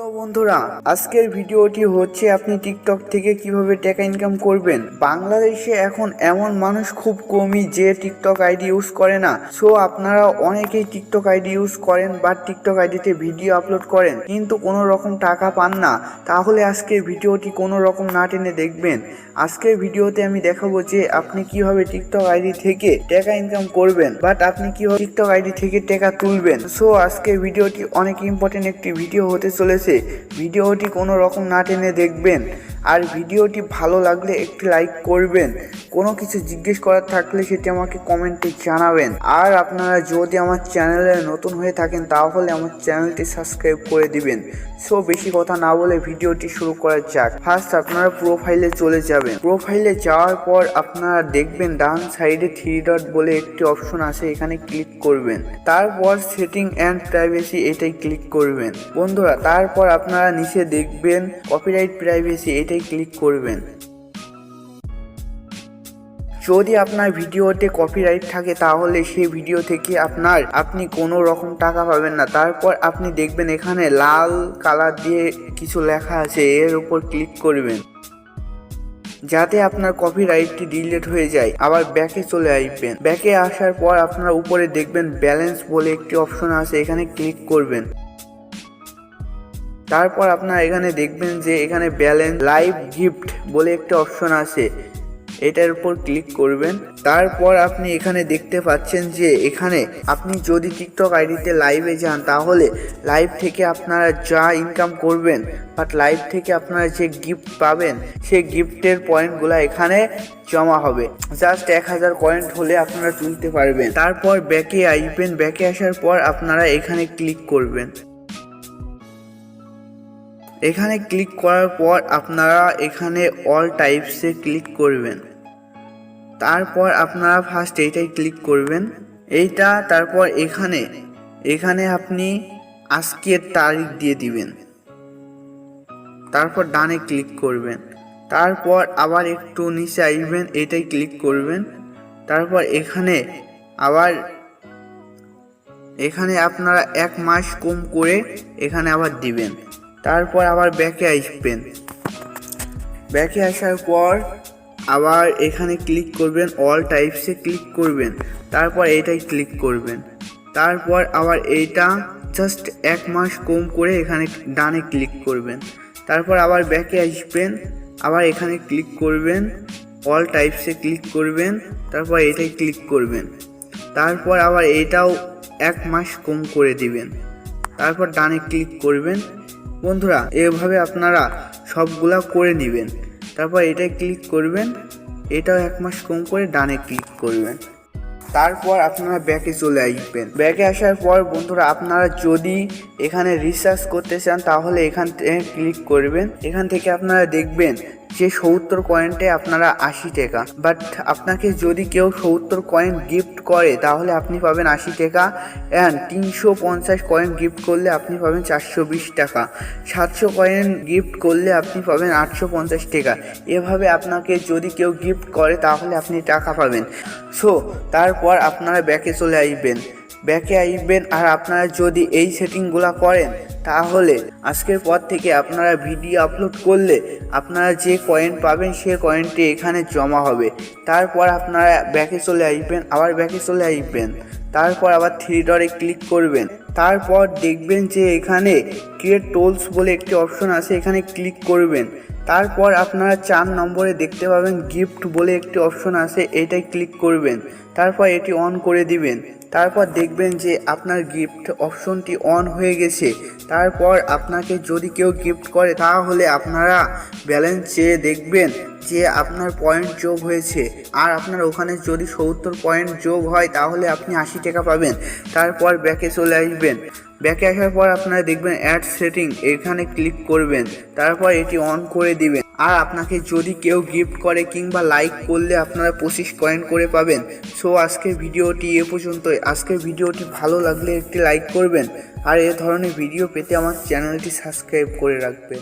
তো বন্ধুরা, আজকের ভিডিওটি হচ্ছে আপনি টিকটক থেকে কিভাবে টাকা ইনকাম করবেন। বাংলাদেশে এখন এমন মানুষ খুব কমই যে টিকটক আইডি ইউজ করে না। সো আপনারা অনেকেই টিকটক আইডি ইউজ করেন বা টিকটক আইডিতে ভিডিও আপলোড করেন কিন্তু কোনো রকম টাকা পান না। তাহলে আজকের ভিডিওটি কোনো রকম না টেনে দেখবেন। আজকের ভিডিওতে আমি দেখাবো যে আপনি কিভাবে টিকটক আইডি থেকে টাকা ইনকাম করবেন, বাট আপনি কিভাবে টিকটক আইডি থেকে টাকা তুলবেন। সো আজকের ভিডিওটি অনেক ইম্পর্টেন্ট একটি ভিডিও হতে চলেছে। ভিডিওটি কোনো রকম না টেনে দেখবেন। আর ভিডিওটি ভালো লাগলে একটি লাইক করবেন। কোনো কিছু জিজ্ঞেস করার থাকলে সেটি আমাকে কমেন্টে জানাবেন। আর আপনারা যদি আমার চ্যানেলে নতুন হয়ে থাকেন তাহলে আমার চ্যানেলটি সাবস্ক্রাইব করে দিবেন। সো বেশি কথা না বলে ভিডিওটি শুরু করা যাক। ফার্স্ট আপনারা প্রোফাইলে চলে যাবেন। প্রোফাইলে যাওয়ার পর আপনারা দেখবেন ডান সাইডে 3 ডট বলে একটি অপশন আছে, এখানে ক্লিক করবেন। তারপর সেটিং অ্যান্ড প্রাইভেসি এটাই ক্লিক করবেন বন্ধুরা। তারপর আপনারা নিচে দেখবেন কপিরাইট প্রাইভেসি, এটাই ক্লিক করবেন। যদি আপনার ভিডিওতে কপিরাইট থাকে তাহলে সেই ভিডিও থেকে আপনি কোনো রকম টাকা পাবেন না। তারপর আপনি দেখবেন এখানে লাল কালার দিয়ে কিছু লেখা আছে, এর উপর ক্লিক করবেন যাতে আপনার কপিরাইটটি ডিলিট হয়ে যায়। আবার ব্যাকে চলে আসবেন। ব্যাকে আসার পর আপনারা উপরে দেখবেন ব্যালেন্স বলে একটি অপশন আছে, এখানে ক্লিক করবেন। তারপর আপনারা এখানে দেখবেন যে এখানে ব্যালেন্স লাইভ গিফট বলে একটা অপশন আছে, এটার উপর ক্লিক করবেন। তারপর আপনি এখানে দেখতে পাচ্ছেন যে এখানে আপনি যদি টিকটক আইডিতে লাইভে যান তাহলে লাইভ থেকে আপনারা যা ইনকাম করবেন বাট লাইভ থেকে আপনারা যে গিফট পাবেন সেই গিফটের পয়েন্টগুলো এখানে জমা হবে। জাস্ট 1000 পয়েন্ট হলে আপনারা তুলতে পারবেন। তারপর ব্যাকে আসবেন। ব্যাকে আসার পর আপনারা এখানে ক্লিক করবেন। এখানে ক্লিক করার পর আপনারা এখানে অল টাইপসে ক্লিক করবেন। তারপর আপনারা ফার্স্ট এইটাই ক্লিক করবেন, এইটা। তারপর এখানে আপনি আজকের তারিখ দিয়ে দিবেন। তারপর ডানে ক্লিক করবেন। তারপর আবার একটু নিচে আসবেন, এটাই ক্লিক করবেন। তারপর এখানে আপনারা 1 মাস কম করে এখানে আবার দিবেন। তারপর আবার ব্যাকে আসবেন। ব্যাকে আসার পর আবার এখানে ক্লিক করবেন, অল টাইপসে ক্লিক করবেন। তারপর এইটাই ক্লিক করবেন। তারপর আবার এইটা জাস্ট 1 মাস কম করে এখানে ডানে ক্লিক করবেন। তারপর আবার ব্যাকে আসবেন, আবার এখানে ক্লিক করবেন, অল টাইপসে ক্লিক করবেন। তারপর এটাই ক্লিক করবেন। তারপর আবার এইটাও 1 মাস কম করে দিবেন। তারপর ডানে ক্লিক করবেন। বন্ধুরা, এভাবে আপনারা সবগুলা করে নেবেন। তারপর এটাই ক্লিক করবেন, এটাও 1 মাস কম করে ডানে ক্লিক করবেন। তারপর আপনারা ব্যাকে চলে আসবেন। ব্যাকে আসার পর বন্ধুরা, আপনারা যদি এখানে রিসার্চ করতে চান তাহলে এখান থেকে ক্লিক করবেন। এখান থেকে আপনারা দেখবেন যে 70 কয়েন্টে আপনারা 80 টাকা। বাট আপনাকে যদি কেউ 70 কয়েন গিফট করে তাহলে আপনি পাবেন 80 টাকা। অ্যান্ড 350 কয়েন গিফট করলে আপনি পাবেন 420 টাকা। 700 কয়েন গিফট করলে আপনি পাবেন 850 টাকা। এভাবে আপনাকে যদি কেউ গিফট করে তাহলে আপনি টাকা পাবেন। সো তারপর আপনারা ব্যাকে চলে আসবেন। ব্যাকে আসবেন আর আপনারা যদি এই সেটিংগুলো করেন তাহলে আজকের পর থেকে আপনারা ভিডিও আপলোড করলে আপনারা যে কয়েন পাবেন সে কয়েনটি এখানে জমা হবে। তারপর আপনারা ব্যাকে চলে আসবেন, আবার ব্যাকে চলে আসবেন। তারপর আবার 3 ডটে ক্লিক করবেন। তারপর দেখবেন যে এখানে ক্রিয়েট টুলস বলে একটি অপশন আছে, এখানে ক্লিক করবেন। তারপর আপনারা 4 নম্বরে দেখতে পাবেন গিফট বলে একটি অপশন আছে, এটাই ক্লিক করবেন। তারপর এটি অন করে দিবেন। তারপর দেখবেন যে আপনার গিফট অপশনটি অন হয়ে গেছে। তারপর আপনাকে যদি কেউ গিফট করে তাহলে আপনারা ব্যালেন্স চেয়ে দেখবেন যে আপনার পয়েন্ট যোগ হয়েছে। আর আপনার ওখানে যদি 70 পয়েন্ট যোগ হয় তাহলে আপনি 80 টাকা পাবেন। তারপর ব্যাকে চলে আসবেন। ব্যাকে আসার পর আপনারা দেখবেন অ্যাড সেটিং, এখানে ক্লিক করবেন। তারপর এটি অন করে দিবেন। আর আপনাকে যদি কেউ গিফট করে কিংবা লাইক করলে আপনারা 25 কয়েন করে পাবেন। সো আজকের ভিডিওটি এ পর্যন্তই। আজকের ভিডিওটি ভালো লাগলে একটি লাইক করবেন আর এ ধরনের ভিডিও পেতে আমার চ্যানেলটি সাবস্ক্রাইব করে রাখবেন।